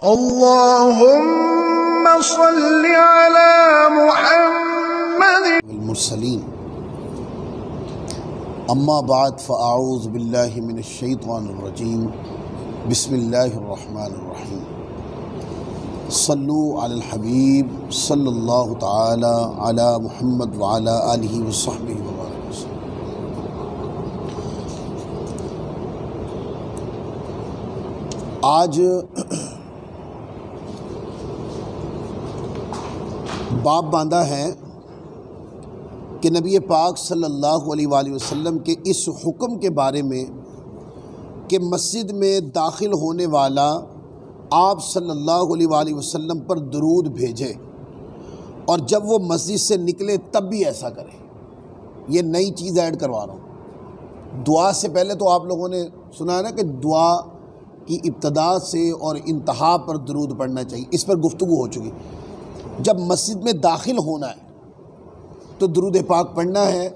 اللهم صل على محمد والمرسلین اما بعد فاعوذ باللہ من الشیطان الرجیم بسم اللہ الرحمن الرحیم صلو علی الحبیب صلی اللہ تعالی علی محمد وعلی آلہ وصحبہ وبارک وسلم۔ آج باب باندھا ہے کہ نبی پاک صلی اللہ علیہ وآلہ وسلم کے اس حکم کے بارے میں کہ مسجد میں داخل ہونے والا آپ صلی اللہ علیہ وآلہ وسلم پر درود بھیجے اور جب وہ مسجد سے نکلے تب بھی ایسا کرے۔ یہ نئی چیز ایڈ کروا رہا ہوں۔ دعا سے پہلے تو آپ لوگوں نے سنا ہے نا کہ دعا کی ابتدا سے اور انتہا پر درود پڑھنا چاہیے، اس پر گفتگو ہو چکی۔ جب مسجد میں داخل ہونا ہے تو درود پاک پڑھنا ہے،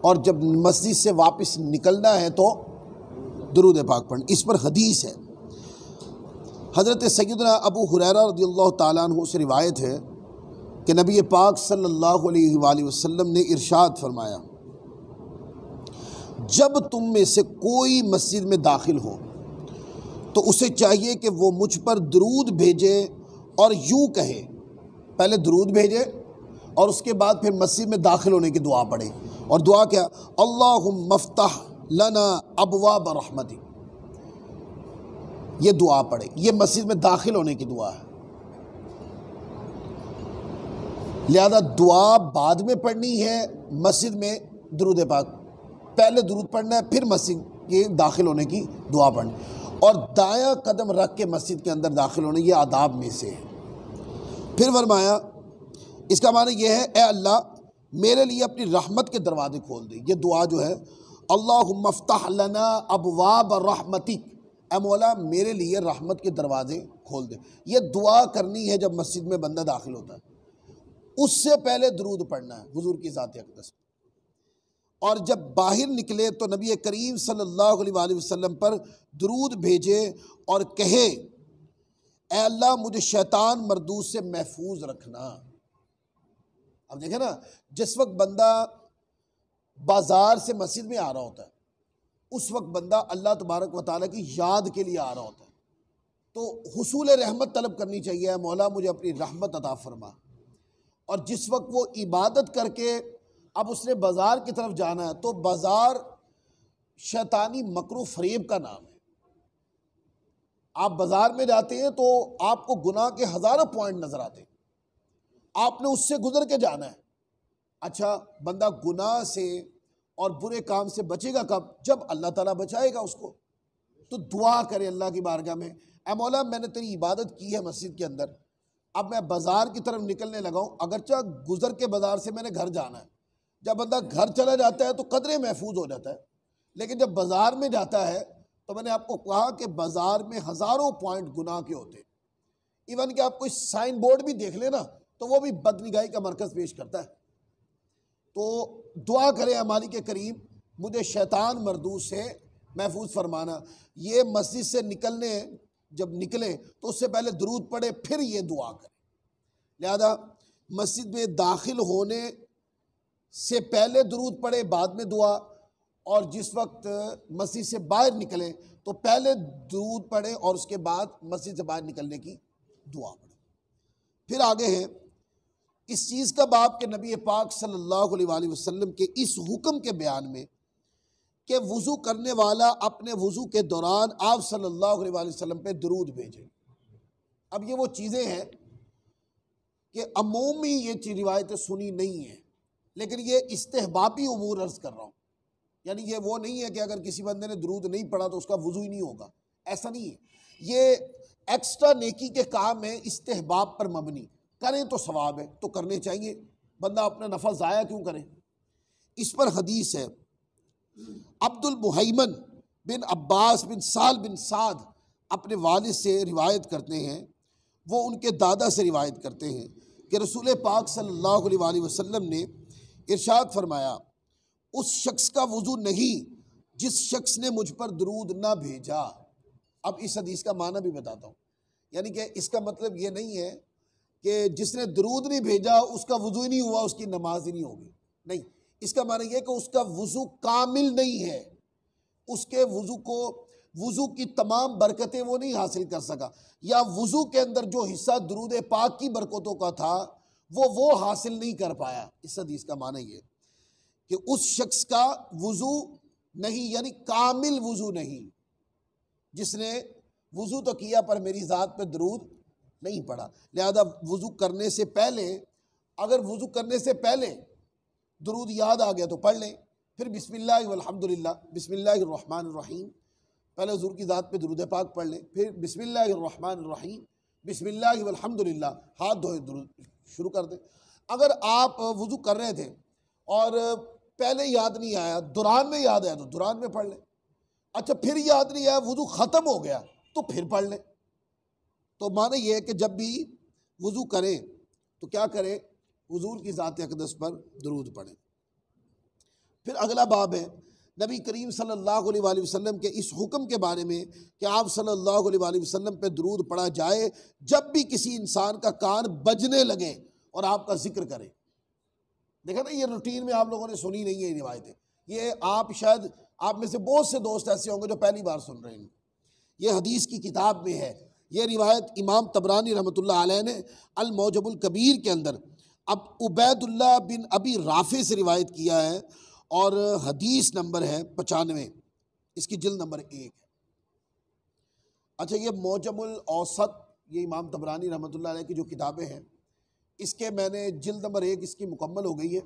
اور جب مسجد سے واپس نکلنا ہے تو درود پاک پڑھنا۔ اس پر حدیث ہے، حضرت سیدنا ابو ہریرہ رضی اللہ تعالیٰ عنہ سے روایت ہے کہ نبی پاک صلی اللہ علیہ وآلہ وسلم نے ارشاد فرمایا، جب تم میں سے کوئی مسجد میں داخل ہو تو اسے چاہیے کہ وہ مجھ پر درود بھیجے اور یوں کہے، پہلے درود بھیجے اور اس کے بعد پھر مسجد میں داخل ہونے کی دعا پڑھے۔ اور دعا کیا؟ اللہم افتح لنا ابواب رحمتک، یہ دعا پڑھے۔ یہ مسجد میں داخل ہونے کی دعا ہے، لہذا دعا بعد میں پڑھنی ہے، مسجد میں درود پاک پہلے درود پڑھنا ہے، پھر مسجد کے داخل ہونے کی دعا پڑھنی، اور دایاں قدم رکھ کے مسجد کے اندر داخل ہونے، یہ آداب میں سے ہے۔ پھر فرمایا، اس کا معنی یہ ہے، اے اللہ میرے لیے اپنی رحمت کے دروازے کھول دے۔ یہ دعا جو ہے، اللہم افتح لنا ابواب رحمتک، اے مولا میرے لیے رحمت کے دروازے کھول دے۔ یہ دعا کرنی ہے جب مسجد میں بندہ داخل ہوتا ہے، اس سے پہلے درود پڑھنا ہے حضور کی ذات اقدس۔ اور جب باہر نکلے تو نبی کریم صلی اللہ علیہ وآلہ وسلم پر درود بھیجے اور کہے، اے اللہ مجھے شیطان مردود سے محفوظ رکھنا۔ اب دیکھیں نا، جس وقت بندہ بازار سے مسجد میں آ رہا ہوتا ہے، اس وقت بندہ اللہ تبارک و تعالیٰ کی یاد کے لیے آ رہا ہوتا ہے، تو حصول رحمت طلب کرنی چاہیے، اے مولا مجھے اپنی رحمت عطا فرما۔ اور جس وقت وہ عبادت کر کے اب اس نے بازار کی طرف جانا ہے، تو بازار شیطانی مکر و فریب کا نام ہے۔ آپ بازار میں جاتے ہیں تو آپ کو گناہ کے ہزاروں پوائنٹ نظر آتے ہیں، آپ نے اس سے گزر کے جانا ہے۔ اچھا، بندہ گناہ سے اور برے کام سے بچے گا کب؟ جب اللہ تعالیٰ بچائے گا اس کو۔ تو دعا کرے اللہ کی بارگاہ میں، اے مولا میں نے تیری عبادت کی ہے مسجد کے اندر، اب میں بازار کی طرف نکلنے لگا ہوں، اگرچہ گزر کے بازار سے میں نے گھر جانا ہے۔ جب بندہ گھر چلا جاتا ہے تو قدرے محفوظ ہو جاتا ہے، لیکن جب بازار میں جاتا ہے تو میں نے آپ کو کہا کہ بازار میں ہزاروں پوائنٹ گناہ کے ہوتے ہیں، ایون کہ آپ کوئی سائن بورڈ بھی دیکھ لیں نا تو وہ بھی بدنگاہی کا مرکز پیش کرتا ہے۔ تو دعا کرے اے مالک کریم مجھے شیطان مردود سے محفوظ فرمانا۔ یہ مسجد سے جب نکلے تو اس سے پہلے درود پڑھے، پھر یہ دعا کرے۔ لہذا مسجد میں داخل ہونے سے پہلے درود پڑھے، بعد میں دعا، اور جس وقت مسجد سے باہر نکلیں تو پہلے درود پڑھے اور اس کے بعد مسجد سے باہر نکلنے کی دعا پڑھے۔ پھر آگے ہے اس چیز کا باب کہ نبی پاک صلی اللہ علیہ وآلہ وسلم کے اس حکم کے بیان میں کہ وضو کرنے والا اپنے وضو کے دوران آپ صلی اللہ علیہ وآلہ وسلم پہ درود بھیجے۔ اب یہ وہ چیزیں ہیں کہ عمومی یہ روایتیں سنی نہیں ہیں، لیکن یہ استحبابی امور عرض کر رہا ہوں، یعنی یہ وہ نہیں ہے کہ اگر کسی بندے نے درود نہیں پڑھا تو اس کا وضو ہی نہیں ہوگا، ایسا نہیں ہے۔ یہ ایکسٹرا نیکی کے کام ہے، استحباب پر مبنی، کریں تو ثواب ہے تو کرنے چاہیے، بندہ اپنا نفع ضائع کیوں کرے۔ اس پر حدیث ہے، عبد المہیمن بن عباس بن سال بن سعد اپنے والد سے روایت کرتے ہیں، وہ ان کے دادا سے روایت کرتے ہیں کہ رسول پاک صلی اللہ علیہ وآلہ وسلم نے ارشاد فرمایا، اس شخص کا وضو نہیں جس شخص نے مجھ پر درود نہ بھیجا۔ اب اس حدیث کا معنی بھی بتاتا ہوں۔ یعنی کہ اس کا مطلب یہ نہیں ہے کہ جس نے درود نہیں بھیجا اس کا وضو ہی نہیں ہوا، اس کی نماز ہی نہیں ہوگی، نہیں، اس کا معنی یہ کہ اس کا وضو کامل نہیں ہے، اس کے وضو کی تمام برکتیں وہ نہیں حاصل کر سکا، یا وضو کے اندر جو حصہ درود پاک کی برکتوں کا تھا وہ حاصل نہیں کر پایا۔ اس حدیث کا معنی یہ کہ اس شخص کا وضو نہیں، یعنی کامل وضو نہیں، جس نے وضو تو کیا پر میری ذات پہ درود نہیں پڑا۔ لہذا وضو کرنے سے پہلے، اگر وضو کرنے سے پہلے درود یاد آ گیا تو پڑھ لیں، پھر بسم اللہ والحمدللہ، بسم اللہ الرحمن الرحیم، پہلے حضور کی ذات پہ درود پاک پڑھ لیں، پھر بسم اللہ الرحمن الرحیم، بسم اللہ والحمدللہ، ہاتھ دھوئے درود شروع کر دیں۔ اگر آپ وضو کر رہے تھے اور پہلے یاد نہیں آیا، دوران میں یاد آیا تو دوران میں پڑھ لیں، اچھا پھر یاد نہیں آیا، وضو ختم ہو گیا تو پھر پڑھ لیں۔ تو معنی یہ ہے کہ جب بھی وضو کریں تو کیا کریں؟ حضور کی ذات اقدس پر درود پڑھیں۔ پھر اگلا باب ہے نبی کریم صلی اللہ علیہ وآلہ وسلم کے اس حکم کے بارے میں کہ آپ صلی اللہ علیہ وآلہ وسلم پہ درود پڑھا جائے جب بھی کسی انسان کا کان بجنے لگے اور آپ کا ذکر کرے۔ دیکھیں نا، یہ روٹین میں آپ لوگوں نے سنی نہیں ہے یہ روایتیں، یہ شاید آپ میں سے بہت سے دوست ایسے ہوں گے جو پہلی بار سن رہے ہیں۔ یہ حدیث کی کتاب میں ہے، یہ روایت امام طبرانی رحمۃ اللہ علیہ نے المعجم الکبیر کے اندر اب عبید اللہ بن ابی رافع سے روایت کیا ہے، اور حدیث نمبر ہے 95، اس کی جلد نمبر 1 ہے۔ اچھا، یہ معجم الاوسط، یہ امام طبرانی رحمۃ اللہ علیہ کی جو کتابیں ہیں، اس کے میں نے جلد نمبر 1 اس کی مکمل ہو گئی ہے،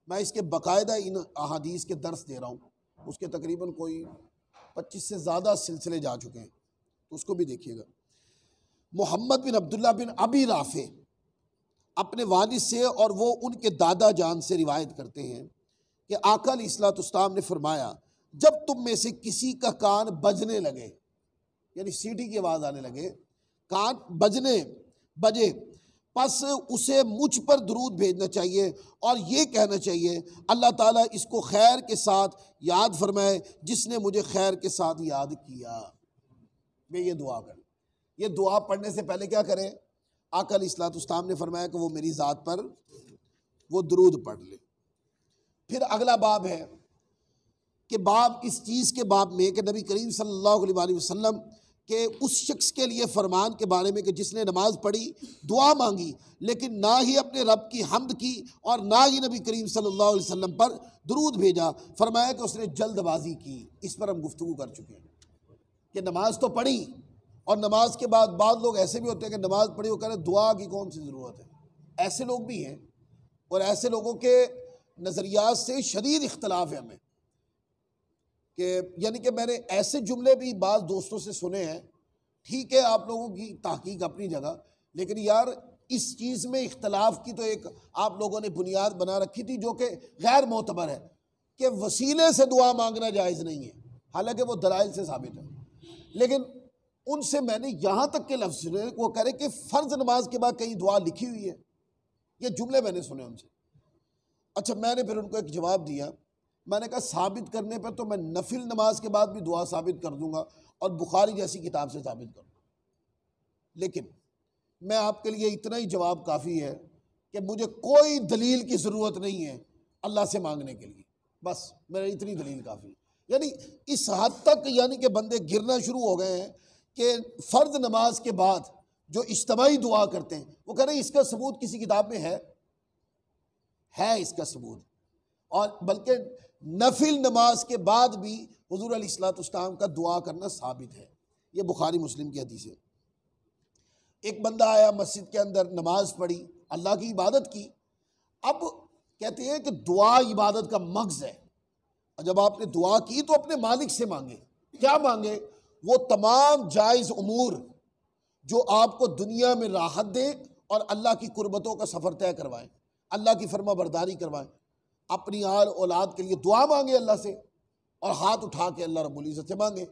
میں اس کے باقاعدہ ان احادیث کے درس دے رہا ہوں، اس کے تقریباً کوئی 25 سے زیادہ سلسلے جا چکے ہیں، تو اس کو بھی دیکھیے گا۔ محمد بن عبداللہ بن ابی رافع اپنے والد سے اور وہ ان کے دادا جان سے روایت کرتے ہیں کہ آقا علیہ الصلوۃ والسلام نے فرمایا، جب تم میں سے کسی کا کان بجنے لگے، یعنی سیٹی کی آواز آنے لگے، کان بجے، پس اسے مجھ پر درود بھیجنا چاہیے اور یہ کہنا چاہیے اللہ تعالیٰ اس کو خیر کے ساتھ یاد فرمائے جس نے مجھے خیر کے ساتھ یاد کیا۔ میں یہ دعا کریں، یہ دعا پڑھنے سے پہلے کیا کریں؟ آقا علیہ الصلوۃ والسلام نے فرمایا کہ وہ میری ذات پر وہ درود پڑھ لے۔ پھر اگلا باب ہے کہ باب اس چیز کے باب میں کہ نبی کریم صلی اللہ علیہ وآلہ وسلم کہ اس شخص کے لیے فرمان کے بارے میں کہ جس نے نماز پڑھی، دعا مانگی، لیکن نہ ہی اپنے رب کی حمد کی اور نہ ہی نبی کریم صلی اللہ علیہ وسلم پر درود بھیجا، فرمایا کہ اس نے جلد بازی کی۔ اس پر ہم گفتگو کر چکے ہیں کہ نماز تو پڑھی، اور نماز کے بعد بعض لوگ ایسے بھی ہوتے ہیں کہ نماز پڑھی وہ کہہ رہے دعا کی کون سی ضرورت ہے، ایسے لوگ بھی ہیں، اور ایسے لوگوں کے نظریات سے شدید اختلاف ہے ہمیں، کہ یعنی کہ میں نے ایسے جملے بھی بعض دوستوں سے سنے ہیں، ٹھیک ہے آپ لوگوں کی تحقیق اپنی جگہ، لیکن یار اس چیز میں اختلاف کی تو ایک آپ لوگوں نے بنیاد بنا رکھی تھی جو کہ غیر معتبر ہے، کہ وسیلے سے دعا مانگنا جائز نہیں ہے، حالانکہ وہ دلائل سے ثابت ہے۔ لیکن ان سے میں نے یہاں تک کے لفظ سنے وہ کہہ رہے کہ فرض نماز کے بعد کہیں دعا لکھی ہوئی ہے، یہ جملے میں نے سنے ان سے۔ اچھا، میں نے پھر ان کو ایک جواب دیا، میں نے کہا ثابت کرنے پر تو میں نفل نماز کے بعد بھی دعا ثابت کر دوں گا اور بخاری جیسی کتاب سے ثابت کر دوں گا، لیکن میں آپ کے لیے اتنا ہی جواب کافی ہے کہ مجھے کوئی دلیل کی ضرورت نہیں ہے اللہ سے مانگنے کے لیے، بس میرے اتنی دلیل کافی ہے۔ یعنی اس حد تک یعنی کہ بندے گرنا شروع ہو گئے ہیں کہ فرض نماز کے بعد جو اجتماعی دعا کرتے ہیں وہ کہہ رہے ہیں اس کا ثبوت کسی کتاب میں ہے اس کا ثبوت، اور بلکہ نفل نماز کے بعد بھی حضور علیہ الصلوۃ والسلام کا دعا کرنا ثابت ہے، یہ بخاری مسلم کی حدیث ہے۔ ایک بندہ آیا مسجد کے اندر، نماز پڑھی، اللہ کی عبادت کی، اب کہتے ہیں کہ دعا عبادت کا مغز ہے، اور جب آپ نے دعا کی تو اپنے مالک سے مانگے، کیا مانگے؟ وہ تمام جائز امور جو آپ کو دنیا میں راحت دیں اور اللہ کی قربتوں کا سفر طے کروائیں، اللہ کی فرما برداری کروائیں، اپنی آل اولاد کے لیے دعا مانگے اللہ سے، اور ہاتھ اٹھا کے اللہ رب العزت سے مانگے۔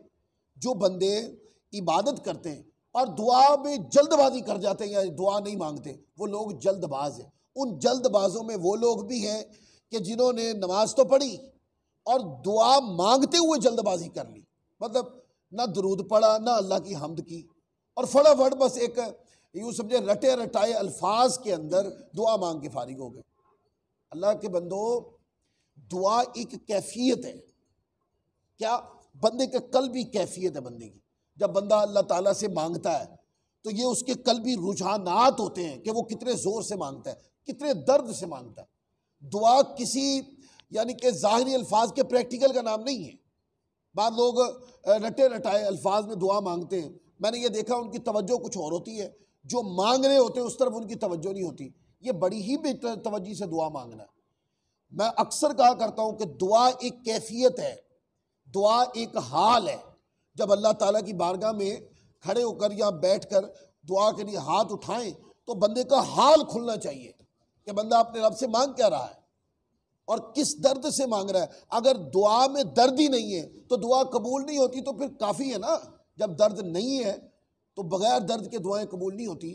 جو بندے عبادت کرتے ہیں اور دعا میں جلد بازی کر جاتے ہیں یا دعا نہیں مانگتے، وہ لوگ جلد باز ہیں۔ ان جلد بازوں میں وہ لوگ بھی ہیں کہ جنہوں نے نماز تو پڑھی اور دعا مانگتے ہوئے جلد بازی کر لی، مطلب نہ درود پڑھا نہ اللہ کی حمد کی، اور فٹافٹ بس ایک یوں سمجھے رٹے رٹائے الفاظ کے اندر دعا مانگ کے فارغ ہو گئے۔ اللہ کے بندو، دعا ایک کیفیت ہے، کیا بندے کے قلبی کیفیت ہے بندے کی۔ جب بندہ اللہ تعالیٰ سے مانگتا ہے تو یہ اس کے قلبی رجحانات ہوتے ہیں کہ وہ کتنے زور سے مانگتا ہے، کتنے درد سے مانگتا ہے۔ دعا کسی یعنی کہ ظاہری الفاظ کے پریکٹیکل کا نام نہیں ہے۔ بعض لوگ رٹے رٹائے الفاظ میں دعا مانگتے ہیں، میں نے یہ دیکھا ان کی توجہ کچھ اور ہوتی ہے، جو مانگ رہے ہوتے ہیں اس طرف ان کی توجہ نہیں ہوتی۔ یہ بڑی ہی بے توجہی سے دعا مانگنا ہے۔ میں اکثر کہا کرتا ہوں کہ دعا ایک کیفیت ہے، دعا ایک حال ہے۔ جب اللہ تعالیٰ کی بارگاہ میں کھڑے ہو کر یا بیٹھ کر دعا کے لیے ہاتھ اٹھائیں تو بندے کا حال کھلنا چاہیے کہ بندہ اپنے رب سے مانگ کیا رہا ہے اور کس درد سے مانگ رہا ہے۔ اگر دعا میں درد ہی نہیں ہے تو دعا قبول نہیں ہوتی، تو پھر کافی ہے نا۔ جب درد نہیں ہے تو بغیر درد کے دعائیں قبول نہیں ہوتی۔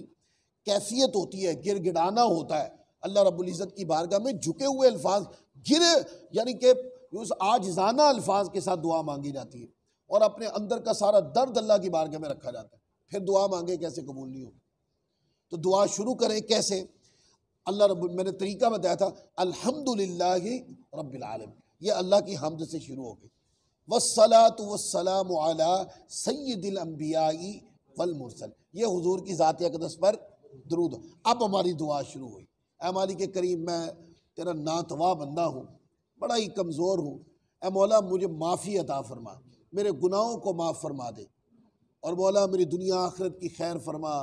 کیفیت ہوتی ہے، گر گڑانا ہوتا ہے۔ اللہ رب العزت کی بارگاہ میں جھکے ہوئے الفاظ، گرے یعنی کہ عاجزانہ الفاظ کے ساتھ دعا مانگی جاتی ہے، اور اپنے اندر کا سارا درد اللہ کی بارگاہ میں رکھا جاتا ہے۔ پھر دعا مانگے کیسے قبول نہیں ہوگی؟ تو دعا شروع کریں کیسے؟ میں نے طریقہ بتایا تھا، الحمدللہ رب العالمین، یہ اللہ کی حمد سے شروع ہو گئی۔ والصلاۃ والسلام علی سید الانبیاء والمرسل، یہ حضور کی ذات اقدس پر درود۔ اب ہماری دعا شروع ہوئی۔ اے مالک کریم، میں تیرا ناتواں بندہ ہوں، بڑا ہی کمزور ہوں، اے مولا مجھے معافی عطا فرما، میرے گناہوں کو معاف فرما دے، اور مولا میری دنیا آخرت کی خیر فرما،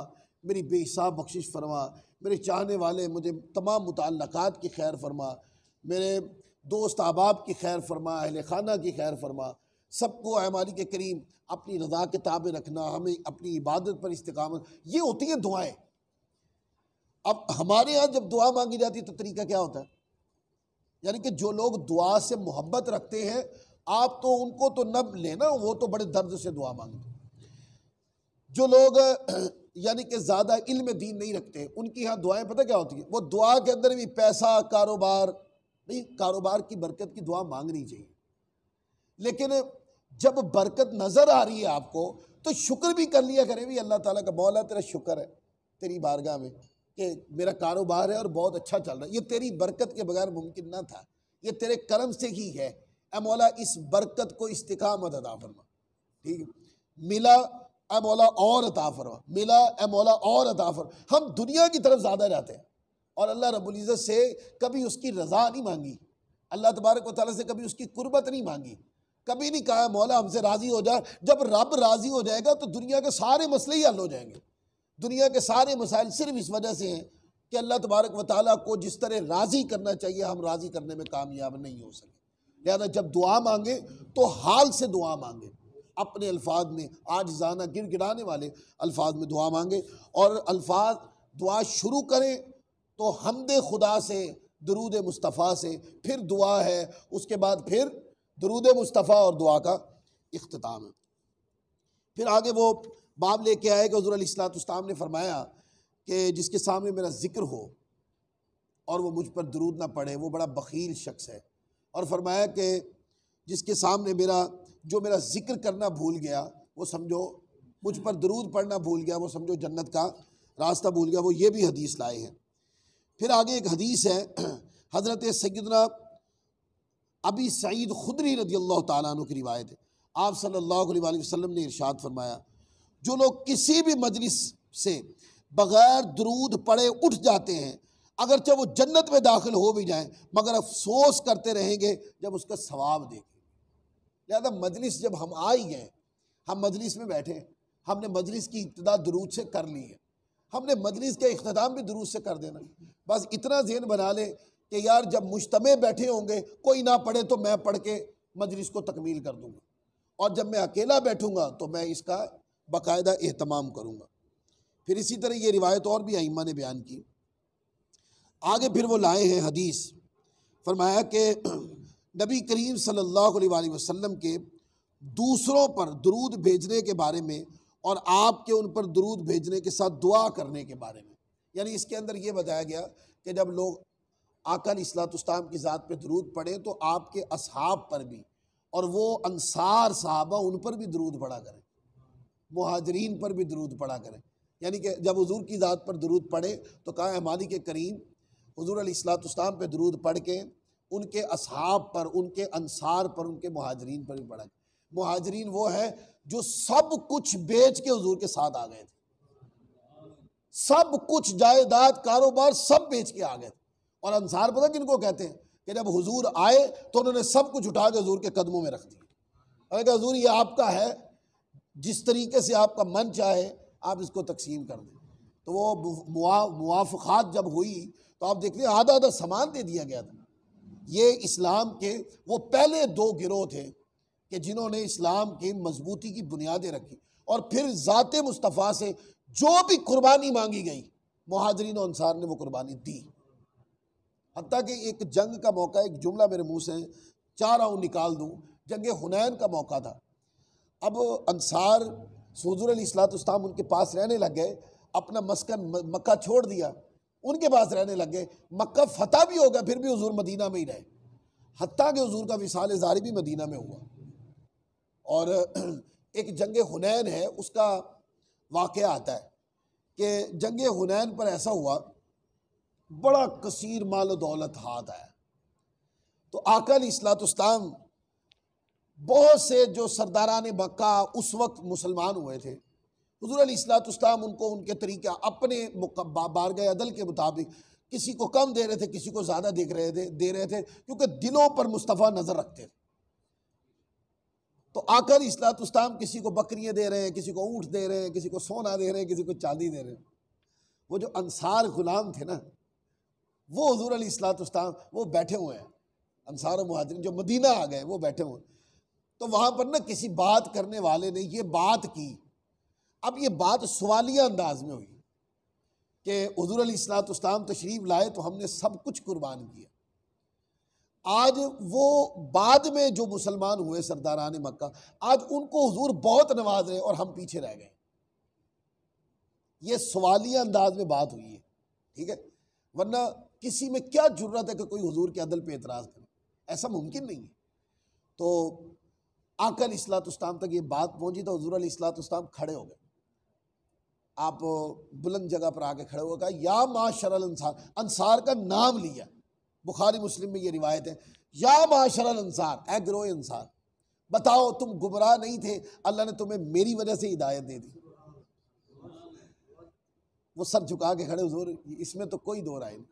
میری بے حساب بخشش فرما، میرے چاہنے والے مجھے تمام متعلقات کی خیر فرما، میرے دوست احباب کی خیر فرما، اہل خانہ کی خیر فرما، سب کو اے مالک کریم اپنی رضا کے تابع رکھنا، ہمیں اپنی عبادت پر استقامت۔ یہ ہوتی ہیں دعائیں۔ اب ہمارے ہاں جب دعا مانگی جاتی ہے تو طریقہ کیا ہوتا ہے؟ یعنی کہ جو لوگ دعا سے محبت رکھتے ہیں، آپ تو ان کو تو نہ لینا، وہ تو بڑے درد سے دعا مانگتے ہیں۔ جو لوگ یعنی کہ زیادہ علم دین نہیں رکھتے، ان کی ہاں دعائیں پتہ کیا ہوتی ہیں؟ وہ دعا کے اندر بھی پیسہ، کاروبار نہیں، کاروبار کی برکت کی دعا مانگنی چاہیے، لیکن جب برکت نظر آ رہی ہے آپ کو تو شکر بھی کر لیا کریں بھی اللہ تعالیٰ کا، مولا تیرا شکر ہے تیری بارگاہ میں کہ میرا کاروبار ہے اور بہت اچھا چل رہا ہے، یہ تیری برکت کے بغیر ممکن نہ تھا، یہ تیرے کرم سے ہی ہے، اے مولا اس برکت کو استقامت عطا فرما، ٹھیک ہے، ملا اے مولا اور عطا فرما، ملا اے مولا اور عطا فرما۔ ہم دنیا کی طرف زیادہ جاتے ہیں اور اللہ رب العزت سے کبھی اس کی رضا نہیں مانگی، اللہ تبارک و تعالیٰ سے کبھی اس کی قربت نہیں مانگی، کبھی نہیں کہا مولا ہم سے راضی ہو جا۔ جب رب راضی ہو جائے گا تو دنیا کے سارے مسئلے ہی حل ہو جائیں گے۔ دنیا کے سارے مسائل صرف اس وجہ سے ہیں کہ اللہ تبارک و تعالیٰ کو جس طرح راضی کرنا چاہیے ہم راضی کرنے میں کامیاب نہیں ہو سکے۔ لہذا جب دعا مانگے تو حال سے دعا مانگے، اپنے الفاظ میں عاجزانہ گر گڑانے والے الفاظ میں دعا مانگے، اور الفاظ دعا شروع کریں تو حمد خدا سے، درود مصطفیٰ سے، پھر دعا ہے، اس کے بعد پھر درود مصطفیٰ اور دعا کا اختتام ہے۔ پھر آگے وہ باب لے کے آئے کہ حضور علیہ السلام نے فرمایا کہ جس کے سامنے میرا ذکر ہو اور وہ مجھ پر درود نہ پڑھے وہ بڑا بخیل شخص ہے، اور فرمایا کہ جس کے سامنے جو میرا ذکر کرنا بھول گیا وہ سمجھو، مجھ پر درود پڑھنا بھول گیا وہ سمجھو جنت کا راستہ بھول گیا۔ وہ یہ بھی حدیث لائے ہیں۔ پھر آگے ایک حدیث ہے، حضرت سیدنا ابی سعید خدری رضی اللہ تعالیٰ عنہ کی روایت ہے، آپ صلی اللہ علیہ وآلہ وسلم نے ارشاد فرمایا، جو لوگ کسی بھی مجلس سے بغیر درود پڑھے اٹھ جاتے ہیں اگرچہ وہ جنت میں داخل ہو بھی جائیں مگر افسوس کرتے رہیں گے جب اس کا ثواب دیکھیں۔ لہذا مجلس جب ہم آ ہی گئے، ہم مجلس میں بیٹھے، ہم نے مجلس کی ابتدا درود سے کر لی ہے، ہم نے مجلس کا اختتام بھی درود سے کر دینا۔ بس اتنا ذہن بنا لے کہ یار جب مجتمع بیٹھے ہوں گے کوئی نہ پڑھے تو میں پڑھ کے مجلس کو تکمیل کر دوں گا، اور جب میں اکیلا بیٹھوں گا تو میں اس کا باقاعدہ اہتمام کروں گا۔ پھر اسی طرح یہ روایت اور بھی ائمہ نے بیان کی۔ آگے پھر وہ لائے ہیں حدیث، فرمایا کہ نبی کریم صلی اللہ علیہ وآلہ وسلم کے دوسروں پر درود بھیجنے کے بارے میں اور آپ کے ان پر درود بھیجنے کے ساتھ دعا کرنے کے بارے میں، یعنی اس کے اندر یہ بتایا گیا کہ جب لوگ آقا علیہ الصلوۃ والسلام کی ذات پہ درود پڑھیں تو آپ کے اصحاب پر بھی اور وہ انصار صحابہ ان پر بھی درود پڑھا کریں۔ مہاجرین پر بھی درود پڑھا کریں. یعنی کہ جب حضور کی ذات پر درود پڑھے تو کہا ہے مالک کریم حضور علیہ الصلوۃ والسلام پہ درود پڑھ کے ان کے اصحاب پر، ان کے انصار پر، ان کے مہاجرین پر بھی پڑھا کریں. مہاجرین وہ ہے جو سب کچھ بیچ کے حضور کے ساتھ آ گئے تھے، سب کچھ جائیداد کاروبار سب بیچ کے آ گئے تھے. اور انصار پتہ کن کو کہتے ہیں کہ جب حضور آئے تو انہوں نے سب کچھ اٹھا کے حضور کے قدموں میں رکھ دیا اور کہا حضور یہ آپ کا ہے، جس طریقے سے آپ کا من چاہے آپ اس کو تقسیم کر دیں. تو وہ موافقات جب ہوئی تو آپ دیکھتے ہیں آدھا آدھا سامان دے دیا گیا تھا. یہ اسلام کے وہ پہلے دو گروہ تھے کہ جنہوں نے اسلام کی مضبوطی کی بنیادیں رکھی، اور پھر ذات مصطفیٰ سے جو بھی قربانی مانگی گئی مہاجرین و انصار نے وہ قربانی دی. حتیٰ کہ ایک جنگ کا موقع، ایک جملہ میرے منہ سے چاہ رہا ہوں نکال دوں، جنگ حنین کا موقع تھا. اب انصار حضور علیہ الصلوۃ والسلام ان کے پاس رہنے لگ گئے، اپنا مسکن مکہ چھوڑ دیا، ان کے پاس رہنے لگ گئے. مکہ فتح بھی ہو گیا پھر بھی حضور مدینہ میں ہی رہے، حتیٰ کہ حضور کا وصال ظاہری بھی مدینہ میں ہوا. اور ایک جنگ حنین ہے، اس کا واقعہ آتا ہے کہ جنگ حنین پر ایسا ہوا بڑا کثیر مال و دولت ہاتھ آیا. تو آقا علیہ الصلوۃ والسلام بہت سے جو سرداران مکہ اس وقت مسلمان ہوئے تھے، حضور علیہ الصلوۃ والسلام ان کو ان کے طریقہ اپنے بارگاہ عدل کے مطابق کسی کو کم دے رہے تھے، کسی کو زیادہ دے رہے تھے کیونکہ دلوں پر مصطفیٰ نظر رکھتے تھے. تو آقا علیہ الصلوۃ والسلام کسی کو بکریاں دے رہے ہیں، کسی کو اونٹ دے رہے ہیں، کسی کو سونا دے رہے ہیں، کسی کو چاندی دے رہے ہیں. وہ جو انصار غلام تھے نا، وہ حضور علیہ الصلوۃ والسلام وہ بیٹھے ہوئے ہیں، انصار و مہاجرین جو مدینہ آ گئے وہ بیٹھے ہوئے ہیں. تو وہاں پر نا کسی بات کرنے والے نے یہ بات کی. اب یہ بات سوالیہ انداز میں ہوئی کہ حضور علیہ الصلوۃ والسلام تشریف لائے تو ہم نے سب کچھ قربان کیا. آج وہ بعد میں جو مسلمان ہوئے سرداران مکہ، آج ان کو حضور بہت نواز رہے اور ہم پیچھے رہ گئے. یہ سوالیہ انداز میں بات ہوئی ہے، ٹھیک ہے، ورنہ کسی میں کیا جرت ہے کہ کوئی حضور کے عدل پہ اعتراض کرے؟ ایسا ممکن نہیں ہے. تو آقا علیہ الصلوۃ والسلام تک یہ بات پہنچی تو حضور علیہ الصلوۃ والسلام کھڑے ہو گئے. آپ بلند جگہ پر آ کے کھڑے ہو گئے، یا معاشر الانصار، انصار کا نام لیا. بخاری مسلم میں یہ روایت ہے، یا معاشر الانصار، اے گروہ انصار، بتاؤ تم گمراہ نہیں تھے، اللہ نے تمہیں میری وجہ سے ہدایت دے دی. وہ سر جھکا کے کھڑے، حضور اس میں تو کوئی دو رائے نہیں.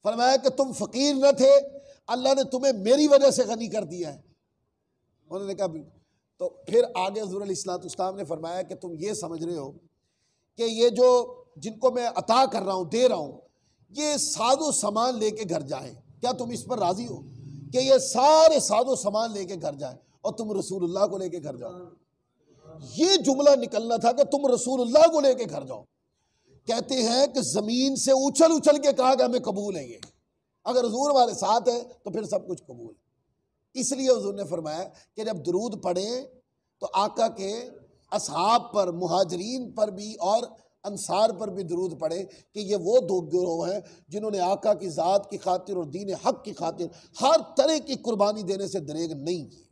فرمایا کہ تم فقیر نہ تھے، اللہ نے تمہیں میری وجہ سے غنی کر دیا ہے. انہوں نے کہا تو پھر آگے حضور علیہ الصلوۃ والسلام نے فرمایا کہ تم یہ سمجھ رہے ہو کہ یہ جو جن کو میں عطا کر رہا ہوں، دے رہا ہوں، یہ ساز و سامان لے کے گھر جائیں، کیا تم اس پر راضی ہو کہ یہ سارے ساز و سامان لے کے گھر جائیں اور تم رسول اللہ کو لے کے گھر جاؤ؟ یہ جملہ نکلنا تھا کہ تم رسول اللہ کو لے کے گھر جاؤ. کہتے ہیں کہ زمین سے اچھل اچھل کے کہا کہ ہمیں قبول ہے، یہ اگر حضور ہمارے ساتھ ہے تو پھر سب کچھ قبول ہے. اس لیے حضور نے فرمایا کہ جب درود پڑھیں تو آقا کے اصحاب پر، مہاجرین پر بھی اور انصار پر بھی درود پڑھیں کہ یہ وہ دو گروہ ہیں جنہوں نے آقا کی ذات کی خاطر اور دین حق کی خاطر ہر طرح کی قربانی دینے سے دریغ نہیں کی.